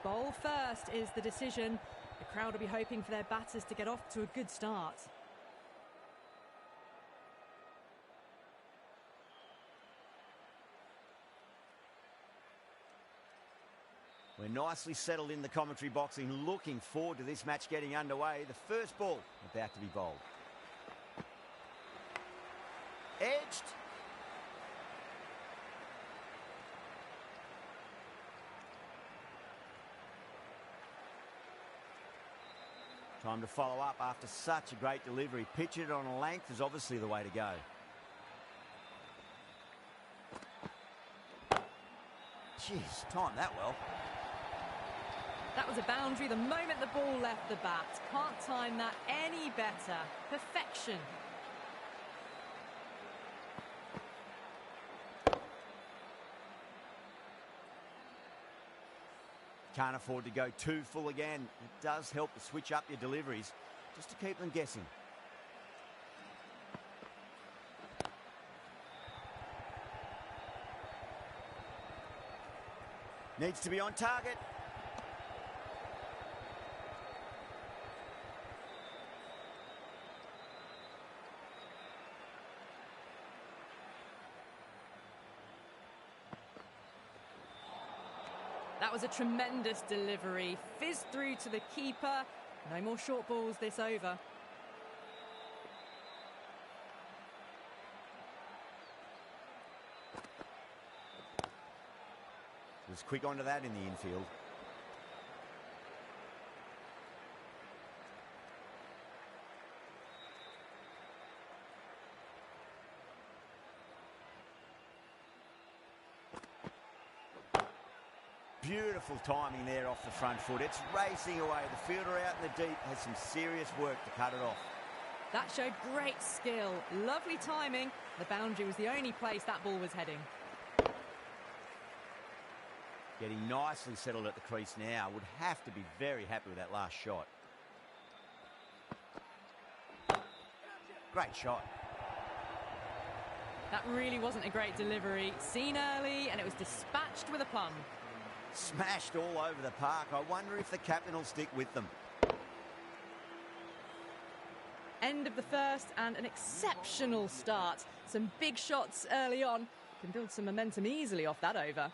Bowl first is the decision. The crowd will be hoping for their batters to get off to a good start. We're nicely settled in the commentary box and looking forward to this match getting underway. The first ball about to be bowled. Edged. Time to follow up after such a great delivery. Pitch it on a length is obviously the way to go. Jeez, timed that well. That was a boundary the moment the ball left the bat. Can't time that any better. Perfection. Can't afford to go too full again. It does help to switch up your deliveries just to keep them guessing. Needs to be on target. That was a tremendous delivery. Fizzed through to the keeper. No more short balls this over. Was quick onto that in the infield. Beautiful timing there off the front foot. It's racing away. The fielder out in the deep has some serious work to cut it off. That showed great skill. Lovely timing. The boundary was the only place that ball was heading. Getting nicely settled at the crease now. Would have to be very happy with that last shot. Great shot. That really wasn't a great delivery. Seen early and it was dispatched with a plum. Smashed all over the park. I wonder if the captain will stick with them. End of the first and an exceptional start. Some big shots early on. Can build some momentum easily off that over.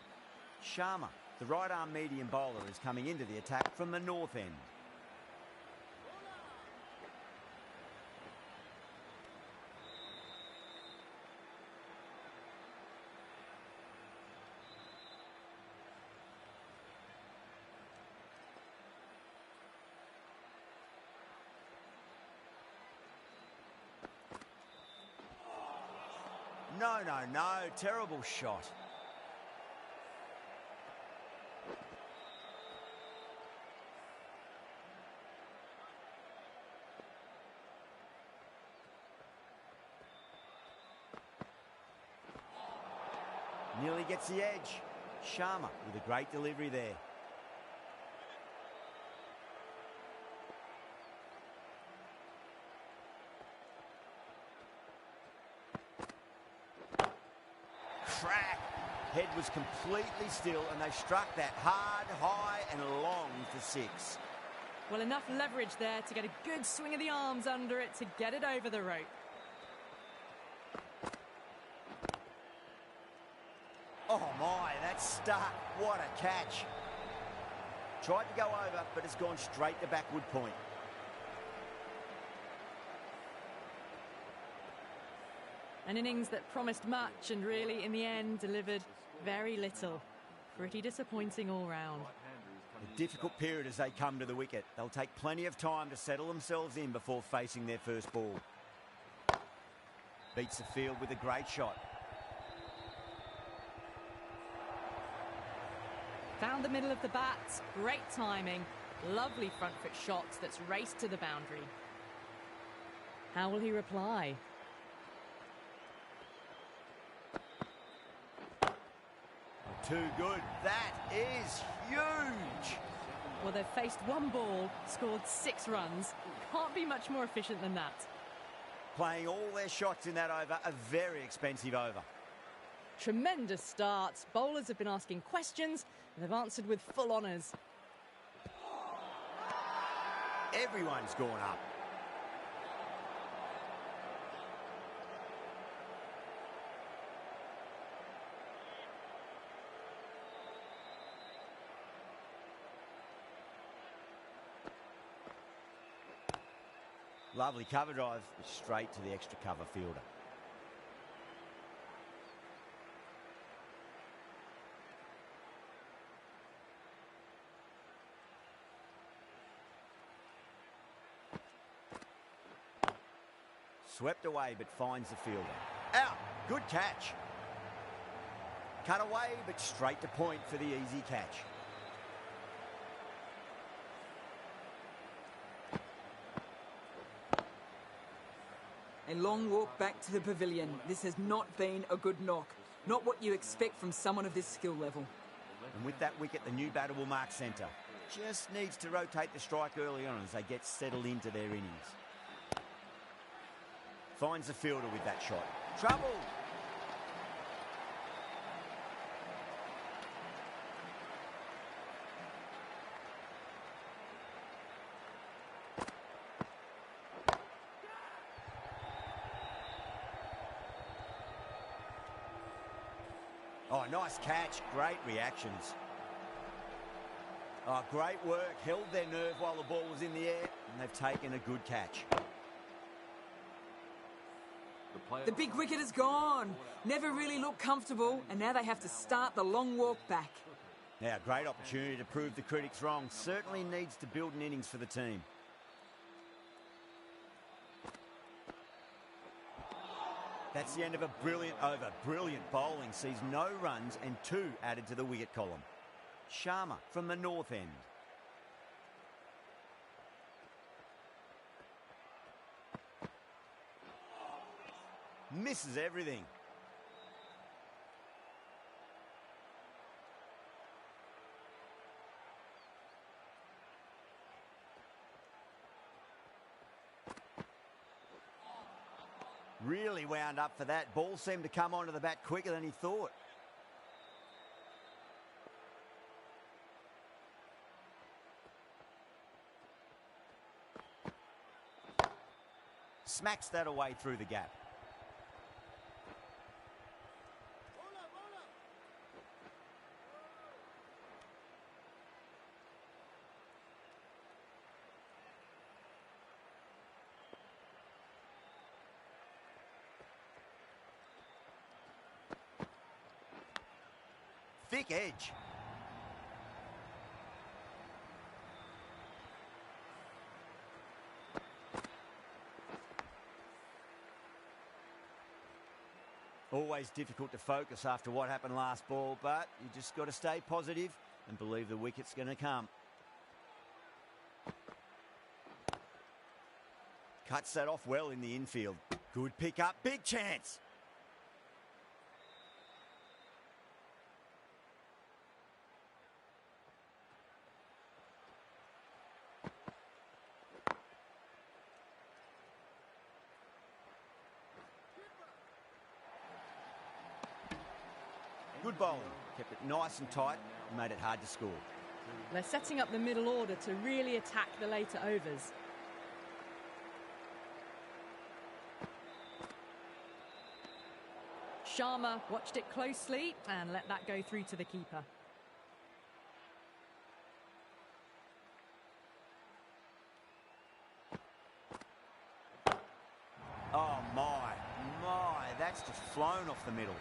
Sharma, the right-arm medium bowler, is coming into the attack from the north end. No. Terrible shot. Nearly gets the edge. Sharma with a great delivery there. Crack. Head was completely still and they struck that hard, high and long for 6. Well, enough leverage there to get a good swing of the arms under it to get it over the rope. Oh my, that's stuck. What a catch. Tried to go over, but it's gone straight to backward point. An innings that promised much and really, in the end, delivered very little. Pretty disappointing all round. A difficult period as they come to the wicket. They'll take plenty of time to settle themselves in before facing their first ball. Beats the field with a great shot. Found the middle of the bat. Great timing. Lovely front foot shot that's raced to the boundary. How will he reply? Too good. That is huge. Well, they've faced one ball, scored 6 runs. Can't be much more efficient than that. Playing all their shots in that over, a very expensive over. Tremendous start. Bowlers have been asking questions and they've answered with full honours. Everyone's gone up. Lovely cover drive, straight to the extra cover fielder. Swept away, but finds the fielder. Out. Good catch. Cut away, but straight to point for the easy catch. A long walk back to the pavilion. This has not been a good knock. Not what you expect from someone of this skill level. And with that wicket, the new batter will mark centre. Just needs to rotate the strike early on as they get settled into their innings. Finds the fielder with that shot. Trouble! Oh, nice catch. Great reactions. Oh, great work. Held their nerve while the ball was in the air, and they've taken a good catch. The big wicket is gone. Never really looked comfortable, and now they have to start the long walk back. Now, great opportunity to prove the critics wrong. Certainly needs to build an innings for the team. That's the end of a brilliant over. Brilliant bowling. Sees no runs and 2 added to the wicket column. Sharma from the north end. Misses everything. Really wound up for that. Ball seemed to come onto the bat quicker than he thought. Smacks that away through the gap. Thick edge. Always difficult to focus after what happened last ball, but you just got to stay positive and believe the wicket's going to come. Cuts that off well in the infield. Good pick up, big chance. Good bowling, kept it nice and tight and made it hard to score. They're setting up the middle order to really attack the later overs. Sharma watched it closely and let that go through to the keeper. Oh my, that's just flown off the middle.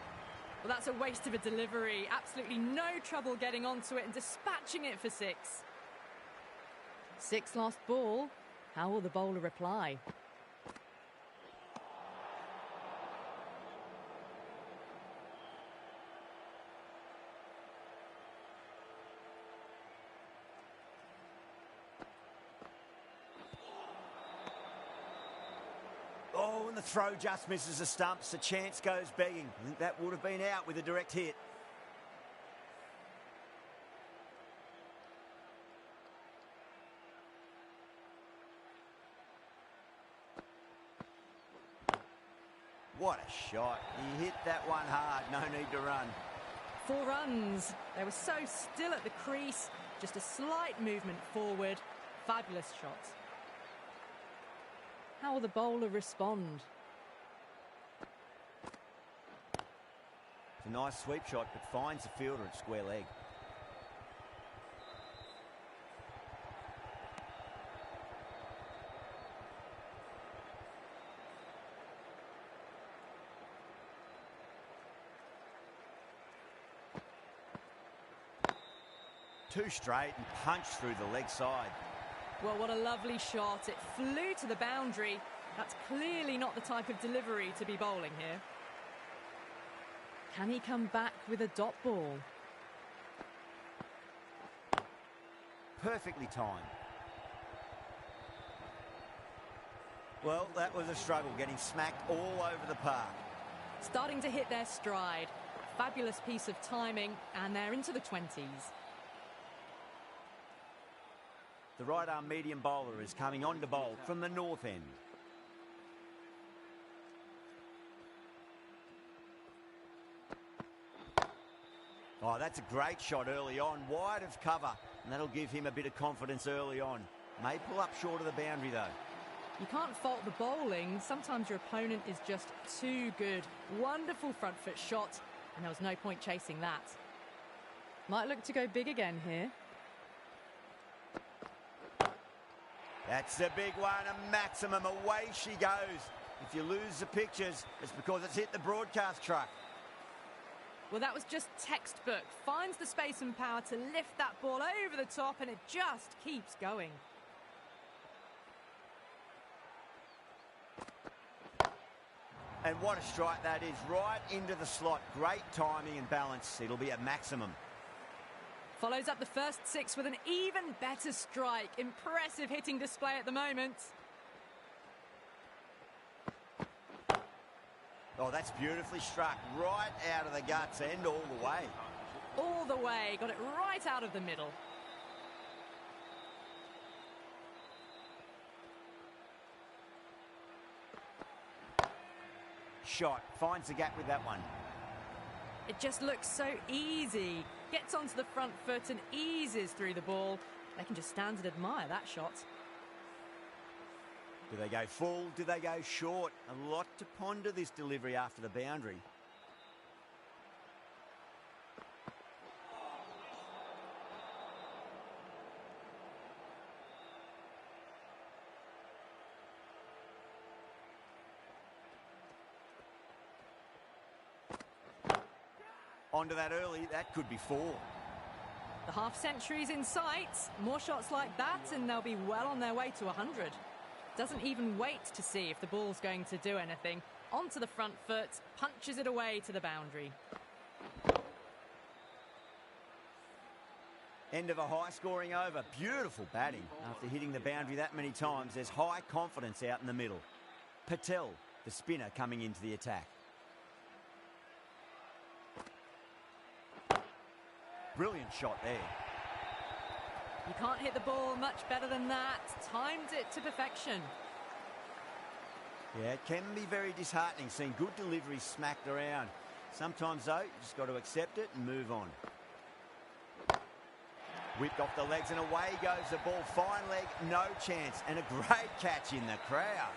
Well, that's a waste of a delivery. Absolutely no trouble getting onto it and dispatching it for 6. 6 last ball. How will the bowler reply? Oh, and the throw just misses the stumps. The chance goes begging. I think that would have been out with a direct hit. What a shot. He hit that one hard. No need to run. 4 runs. They were so still at the crease. Just a slight movement forward. Fabulous shot. How will the bowler respond? It's a nice sweep shot, but finds the fielder at square leg. Two straight and punched through the leg side. Well, what a lovely shot. It flew to the boundary. That's clearly not the type of delivery to be bowling here. Can he come back with a dot ball? Perfectly timed. Well, that was a struggle, getting smacked all over the park. Starting to hit their stride. Fabulous piece of timing, and they're into the 20s. The right-arm medium bowler is coming on to bowl from the north end. Oh, that's a great shot early on, wide of cover, and that'll give him a bit of confidence early on. May pull up short of the boundary, though. You can't fault the bowling. Sometimes your opponent is just too good. Wonderful front foot shot, and there was no point chasing that. Might look to go big again here. That's a big one, a maximum. Away she goes. If you lose the pictures, it's because it's hit the broadcast truck. Well, that was just textbook. Finds the space and power to lift that ball over the top, and it just keeps going. And what a strike that is, right into the slot. Great timing and balance. It'll be a maximum. Follows up the first 6 with an even better strike. Impressive hitting display at the moment. Oh, that's beautifully struck. Right out of the guts end all the way. All the way. Got it right out of the middle. Shot. Finds the gap with that one. It just looks so easy. Gets onto the front foot and eases through the ball. They can just stand and admire that shot. Do they go full? Do they go short? A lot to ponder this delivery after the boundary. Onto that early, that could be 4. The half-century's in sight. More shots like that and they'll be well on their way to 100. Doesn't even wait to see if the ball's going to do anything. Onto the front foot, punches it away to the boundary. End of a high-scoring over. Beautiful batting. After hitting the boundary that many times, there's high confidence out in the middle. Patel, the spinner, coming into the attack. Brilliant shot there. You can't hit the ball much better than that. Timed it to perfection. Yeah, it can be very disheartening seeing good deliveries smacked around. Sometimes, though, you just got to accept it and move on. Whipped off the legs and away goes the ball. Fine leg, no chance. And a great catch in the crowd.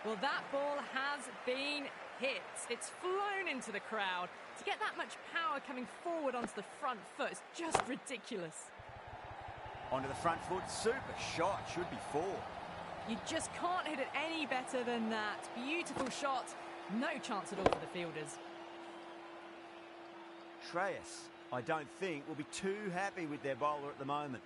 Well, that ball has been hit. It's flown into the crowd. To get that much power coming forward onto the front foot is just ridiculous. Onto the front foot, super shot, should be 4. You just can't hit it any better than that. Beautiful shot, no chance at all for the fielders. Shreyas, I don't think, will be too happy with their bowler at the moment.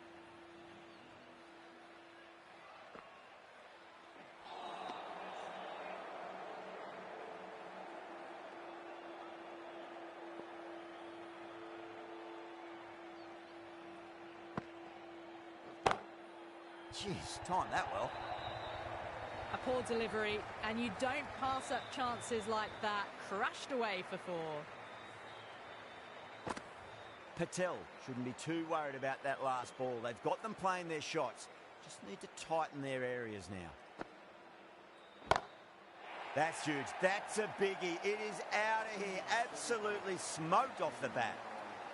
Jeez, timed that well. A poor delivery, and you don't pass up chances like that. Crashed away for 4. Patel shouldn't be too worried about that last ball. They've got them playing their shots. Just need to tighten their areas now. That's huge. That's a biggie. It is out of here. Absolutely smoked off the bat.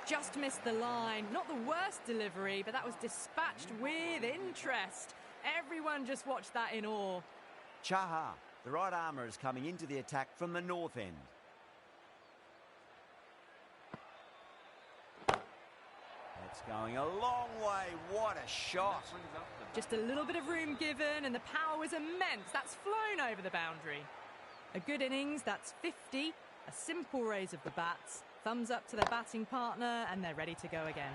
Just missed the line. Not the worst delivery, but that was dispatched with interest. Everyone just watched that in awe. Chaha, the right armour, is coming into the attack from the north end. That's going a long way. What a shot. Just a little bit of room given and the power was immense. That's flown over the boundary. A good innings, that's 50. A simple raise of the bats. Thumbs up to their batting partner and they're ready to go again.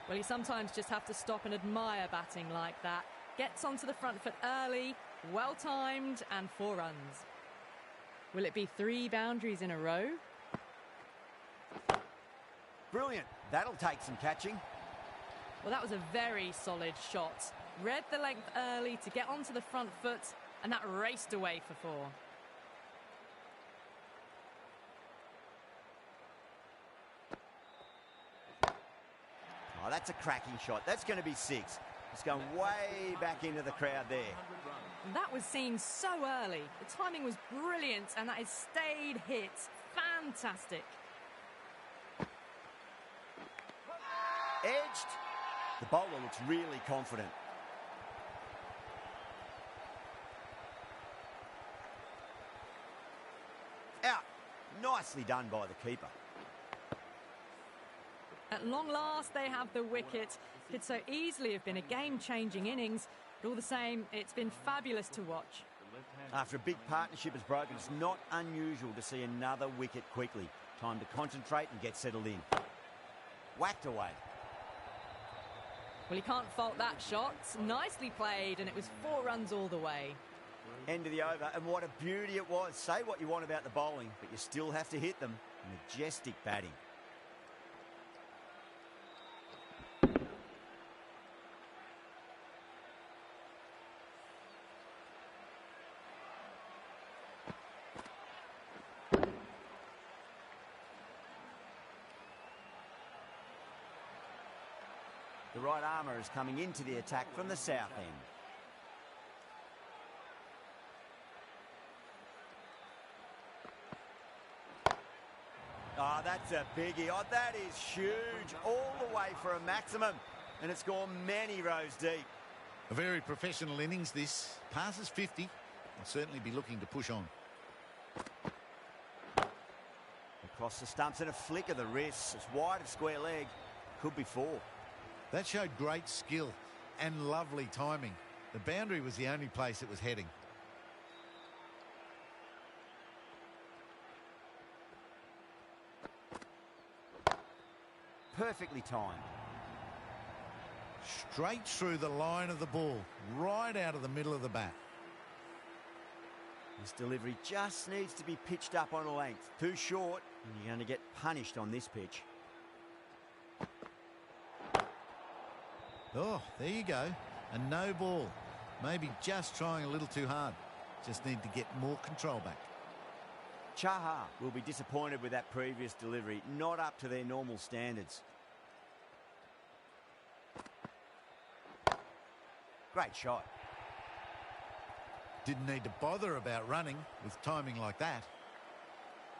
Well, you sometimes just have to stop and admire batting like that. Gets onto the front foot early, well timed, and 4 runs. Will it be 3 boundaries in a row? Brilliant. That'll take some catching. Well, that was a very solid shot. Read the length early to get onto the front foot, and that raced away for 4. Oh, that's a cracking shot. That's going to be 6. It's going way back into the crowd there. That was seen so early. The timing was brilliant, and that is stayed hit. Fantastic. Edged. The bowler looks really confident. Out. Nicely done by the keeper. At long last, they have the wicket. Could so easily have been a game-changing innings, but all the same, it's been fabulous to watch. After a big partnership has broken, it's not unusual to see another wicket quickly. Time to concentrate and get settled in. Whacked away. Well, you can't fault that shot. Nicely played, and it was 4 runs all the way. End of the over, and what a beauty it was. Say what you want about the bowling, but you still have to hit them. Majestic batting. The right armour is coming into the attack from the south end. Oh, that's a biggie. Oh, that is huge. All the way for a maximum. And it's gone many rows deep. A very professional innings this. Passes 50. I'll certainly be looking to push on. Across the stumps and a flick of the wrists. It's wide of square leg. Could be 4. That showed great skill and lovely timing. The boundary was the only place it was heading. Perfectly timed. Straight through the line of the ball, right out of the middle of the bat. This delivery just needs to be pitched up on a length. Too short, and you're going to get punished on this pitch. Oh, there you go. A no ball. Maybe just trying a little too hard. Just need to get more control back. Chaha will be disappointed with that previous delivery. Not up to their normal standards. Great shot. Didn't need to bother about running with timing like that.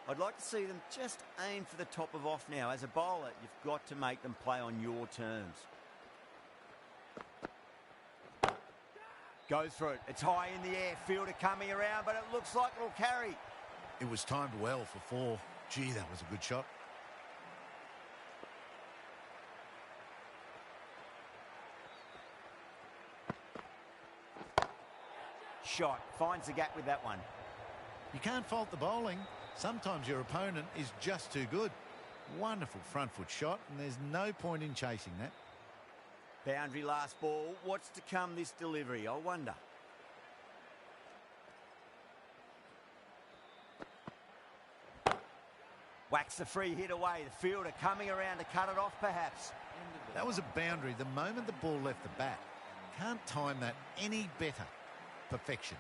I'd like to see them just aim for the top of off now. As a bowler, you've got to make them play on your terms. Goes for it. It's high in the air. Fielder coming around, but it looks like it'll carry. It was timed well for 4. Gee, that was a good shot. Shot. Finds the gap with that one. You can't fault the bowling. Sometimes your opponent is just too good. Wonderful front foot shot, and there's no point in chasing that. Boundary last ball. What's to come this delivery? I wonder. Whacks the free hit away. The fielder coming around to cut it off perhaps. That was a boundary the moment the ball left the bat. Can't time that any better. Perfection.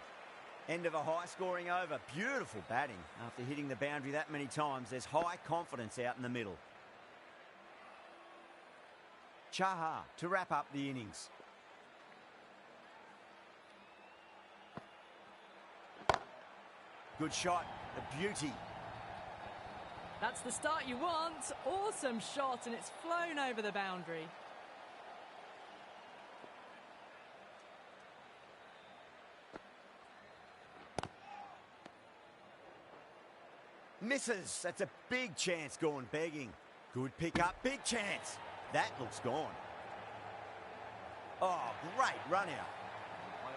End of a high-scoring over. Beautiful batting. After hitting the boundary that many times, there's high confidence out in the middle. Chaha to wrap up the innings. Good shot. A beauty. That's the start you want. Awesome shot, and it's flown over the boundary. Misses. That's a big chance gone begging. Good pick up. Big chance. That looks gone. Oh, great run out.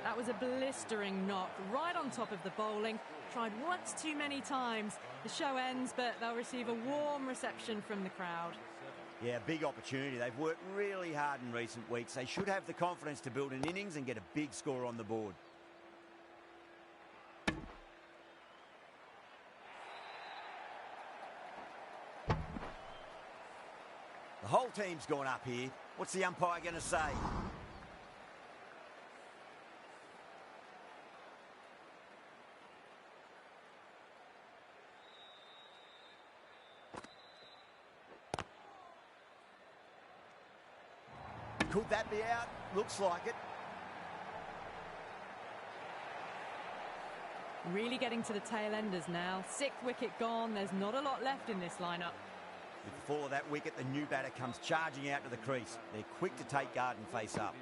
That was a blistering knock right on top of the bowling. Tried once too many times. The show ends, but they'll receive a warm reception from the crowd. Yeah, big opportunity. They've worked really hard in recent weeks. They should have the confidence to build an innings and get a big score on the board. The whole team's gone up here. What's the umpire going to say? Could that be out? Looks like it. Really getting to the tail enders now. 6th wicket gone. There's not a lot left in this lineup. With the fall of that wicket, the new batter comes charging out to the crease. They're quick to take guard and face up.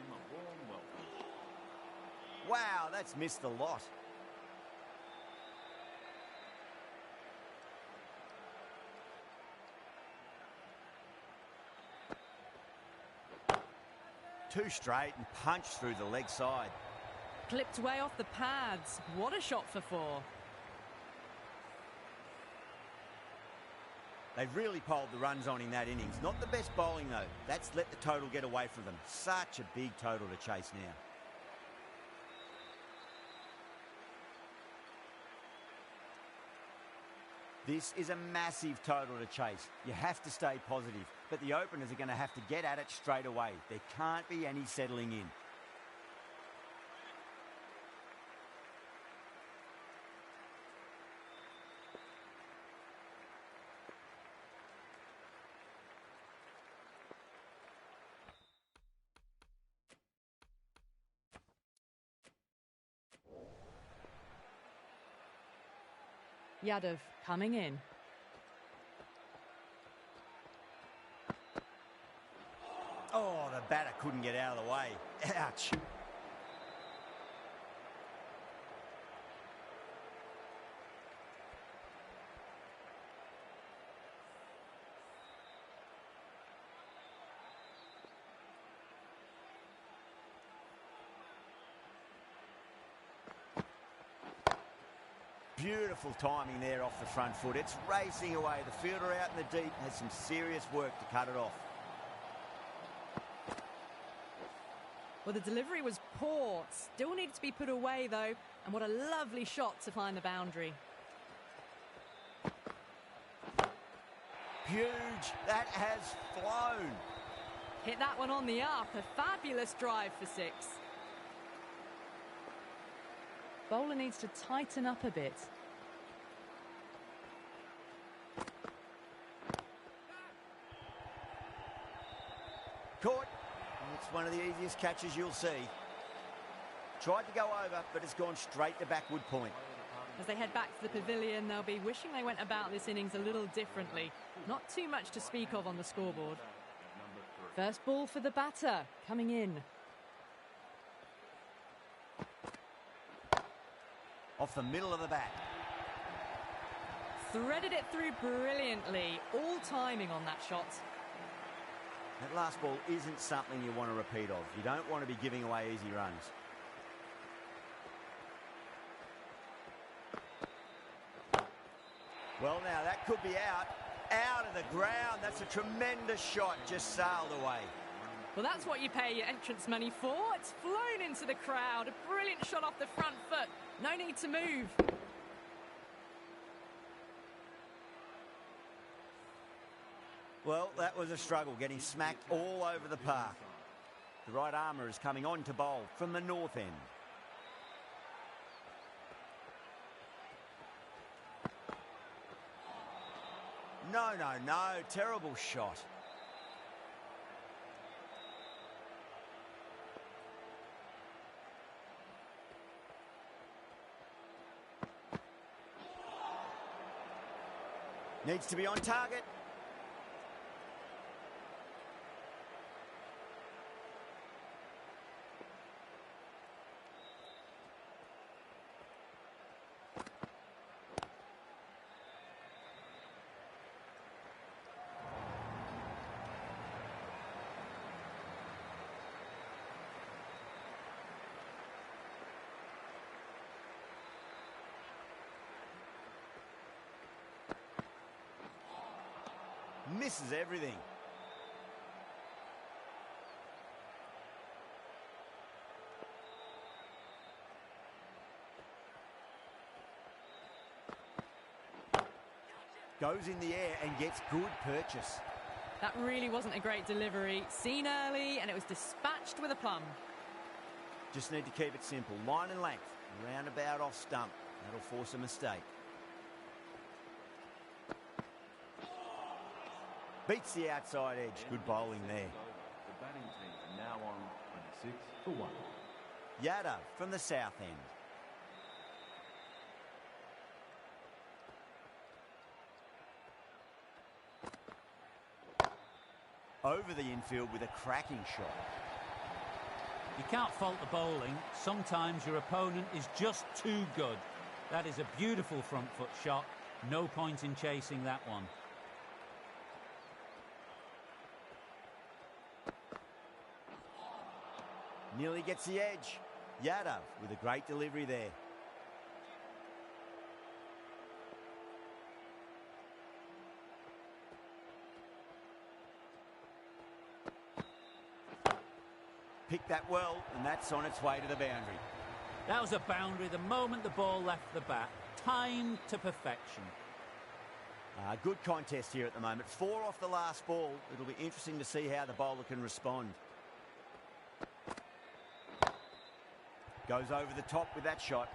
Wow, that's missed a lot. Two straight and punched through the leg side. Clipped way off the pads. What a shot for 4. They've really piled the runs on in that innings. Not the best bowling, though. That's let the total get away from them. Such a big total to chase now. This is a massive total to chase. You have to stay positive, but the openers are going to have to get at it straight away. There can't be any settling in. Yadav coming in. Oh, the batter couldn't get out of the way. Ouch. Beautiful timing there off the front foot. It's racing away. The fielder out in the deep has some serious work to cut it off. Well, the delivery was poor. Still needed to be put away, though. And what a lovely shot to find the boundary. Huge. That has flown. Hit that one on the up. A fabulous drive for 6. Bowler needs to tighten up a bit. Caught. It's one of the easiest catches you'll see. Tried to go over, but it's gone straight to backward point. As they head back to the pavilion, they'll be wishing they went about this innings a little differently. Not too much to speak of on the scoreboard. First ball for the batter, coming in. Off the middle of the bat. Threaded it through brilliantly. All timing on that shot. That last ball isn't something you want to repeat of. You don't want to be giving away easy runs. Well, now, that could be out. Out of the ground. That's a tremendous shot. Just sailed away. Well, that's what you pay your entrance money for. It's flown into the crowd. A brilliant shot off the front foot. No need to move. Well, that was a struggle, getting smacked all over the park. The right armour is coming on to bowl from the north end. No, no, no. Terrible shot. Needs to be on target. misses everything. Goes in the air and gets good purchase. That really wasn't a great delivery. Seen early, and it was dispatched with a plum. Just need to keep it simple. Line and length. Roundabout off stump. That'll force a mistake. Beats the outside edge. Good bowling there. The batting team are now on 26 for 1. Yada from the south end. Over the infield with a cracking shot. You can't fault the bowling. Sometimes your opponent is just too good. That is a beautiful front foot shot. No point in chasing that one. Nearly gets the edge. Yadav with a great delivery there. Picked that well, and that's on its way to the boundary. That was a boundary the moment the ball left the bat. Timed to perfection. Good contest here at the moment. 4 off the last ball. It'll be interesting to see how the bowler can respond. Goes over the top with that shot.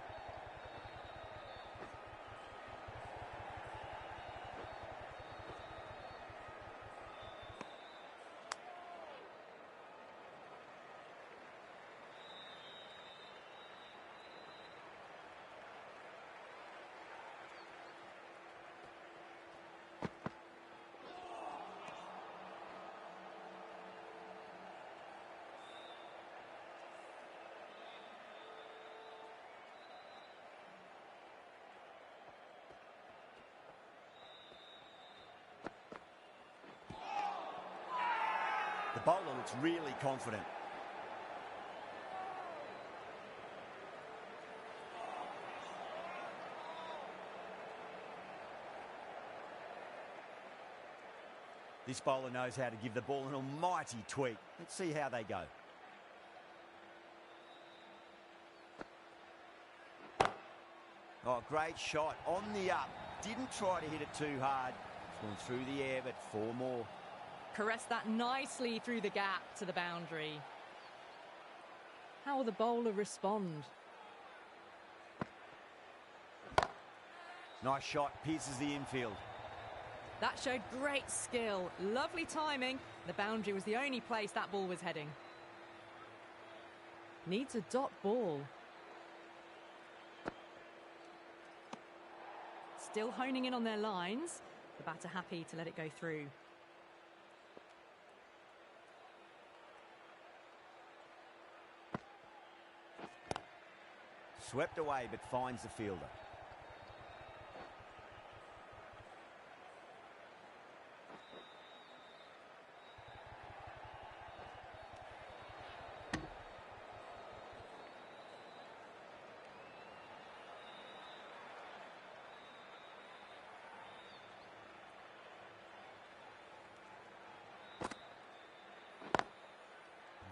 The bowler looks really confident. This bowler knows how to give the ball an almighty tweak. Let's see how they go. Oh, great shot on the up. Didn't try to hit it too hard. It's gone through the air, but 4 more. Caressed that nicely through the gap to the boundary. How will the bowler respond? Nice shot, pierces the infield. That showed great skill. Lovely timing. The boundary was the only place that ball was heading. Needs a dot ball. Still honing in on their lines. The batter happy to let it go through. Swept away, but finds the fielder.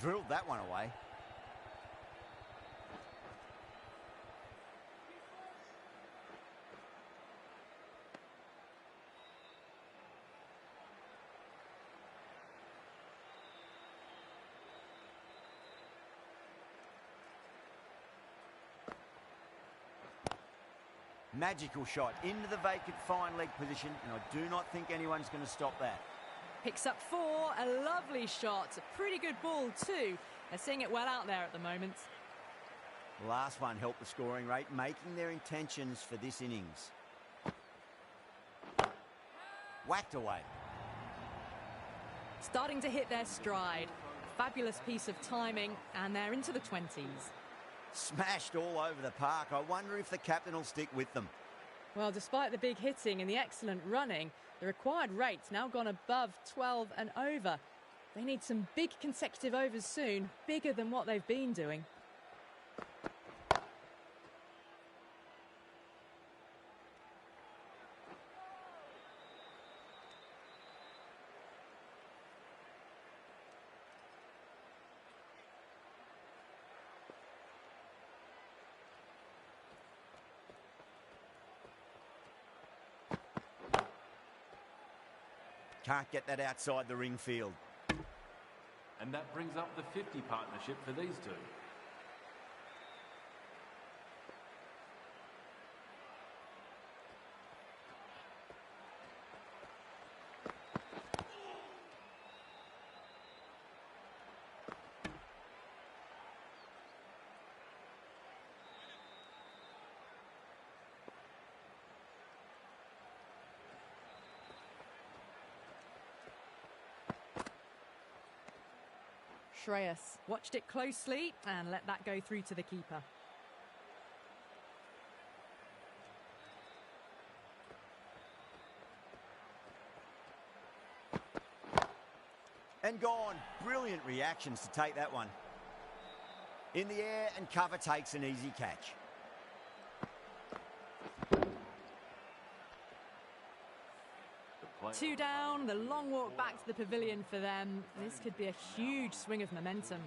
Drilled that one away. Magical shot into the vacant fine leg position, and I do not think anyone's going to stop that. Picks up 4, a lovely shot. A pretty good ball too. They're seeing it well out there at the moment. The last one helped the scoring rate, making their intentions for this innings. Whacked away. Starting to hit their stride. Fabulous piece of timing, and they're into the 20s. Smashed all over the park. I wonder if the captain will stick with them. Well, despite the big hitting and the excellent running, the required rate's now gone above 12 and over. They need some big consecutive overs soon, bigger than what they've been doing. Can't get that outside the ring field. And that brings up the 50 partnership for these two. Shreyas watched it closely and let that go through to the keeper. And gone. Brilliant reactions to take that one. In the air, and cover takes an easy catch. Two down, the long walk back to the pavilion for them. This could be a huge swing of momentum.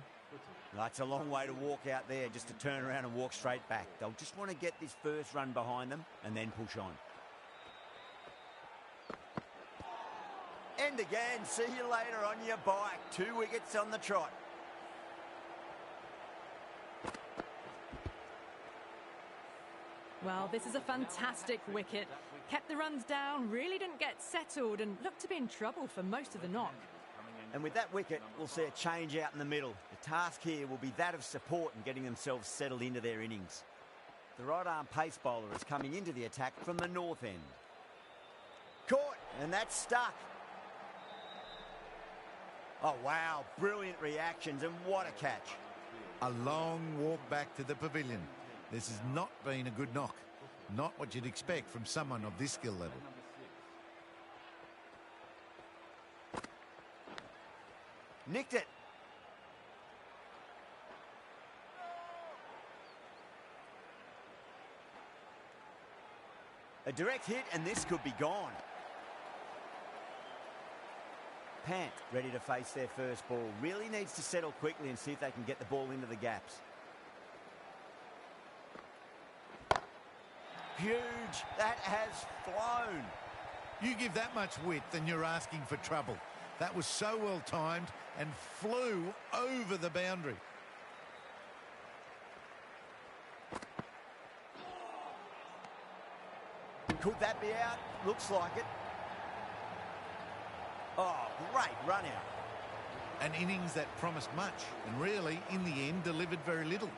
That's a long way to walk out there, just to turn around and walk straight back. They'll just want to get this first run behind them and then push on. And again, see you later on your bike. 2 wickets on the trot. Well, this is a fantastic wicket. Kept the runs down, really didn't get settled and looked to be in trouble for most of the knock. And with that wicket, we'll see a change out in the middle. The task here will be that of support and getting themselves settled into their innings. The right-arm pace bowler is coming into the attack from the north end. Caught, and that's stuck. Oh, wow, brilliant reactions, and what a catch. A long walk back to the pavilion. This has not been a good knock. Not what you'd expect from someone of this skill level. Nicked it. A direct hit, and this could be gone. Pant ready to face their first ball. Really needs to settle quickly and see if they can get the ball into the gaps. Huge. That has flown. You give that much width and you're asking for trouble. That was so well timed and flew over the boundary. Could that be out? Looks like it. Oh, great run out. An innings that promised much and really, in the end, delivered very little.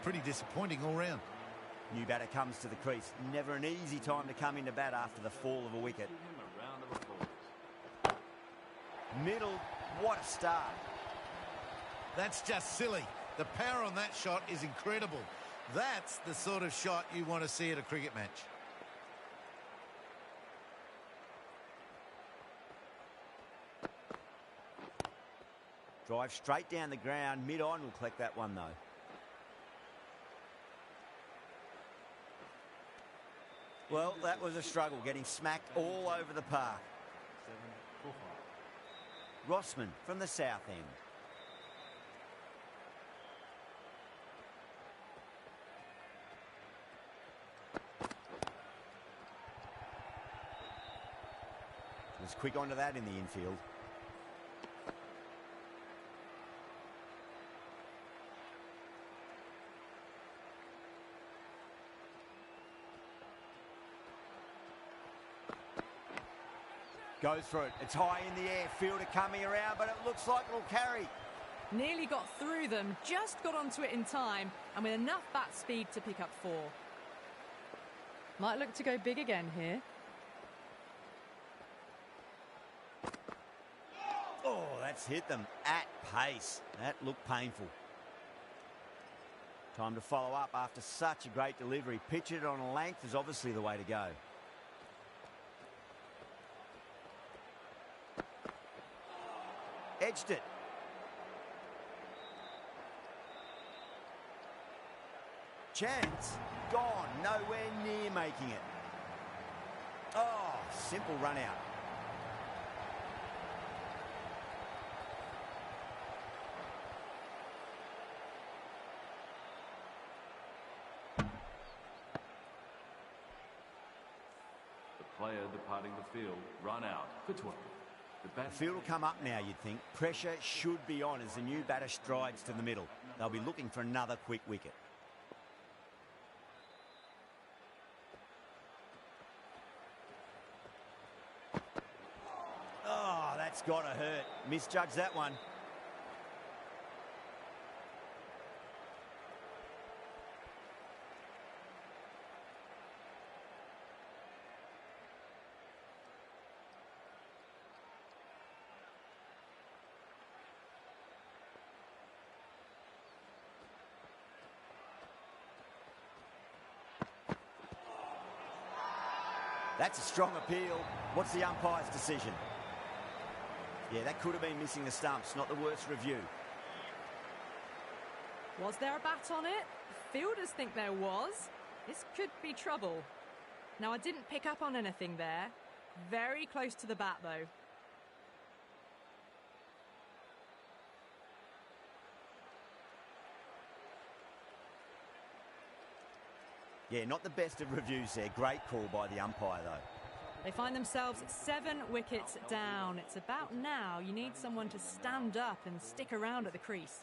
Pretty disappointing all round. New batter comes to the crease. Never an easy time to come into bat after the fall of a wicket. Middle, what a start. That's just silly. The power on that shot is incredible. That's the sort of shot you want to see at a cricket match. Drive straight down the ground. Mid-on will collect that one, though. Well, that was a struggle, getting smacked all over the park. Rossman from the south end. Was quick onto that in the infield. Goes for it. It's high in the air. Fielder coming around, but it looks like it'll carry. Nearly got through them, just got onto it in time, and with enough bat speed to pick up 4. Might look to go big again here. Oh, that's hit them at pace. That looked painful. Time to follow up after such a great delivery. Pitch it on a length is obviously the way to go. Edged it. Chance. Gone. Nowhere near making it. Oh, simple run out. The player departing the field, run out for 12. The field will come up now, you'd think. Pressure should be on as the new batter strides to the middle. They'll be looking for another quick wicket. Oh, that's got to hurt. Misjudged that one. That's a strong appeal. What's the umpire's decision? Yeah, that could have been missing the stumps. Not the worst review. Was there a bat on it? Fielders think there was. This could be trouble. Now, I didn't pick up on anything there. Very close to the bat, though. Yeah, not the best of reviews there. Great call by the umpire, though. They find themselves 7 wickets down. It's about now you need someone to stand up and stick around at the crease.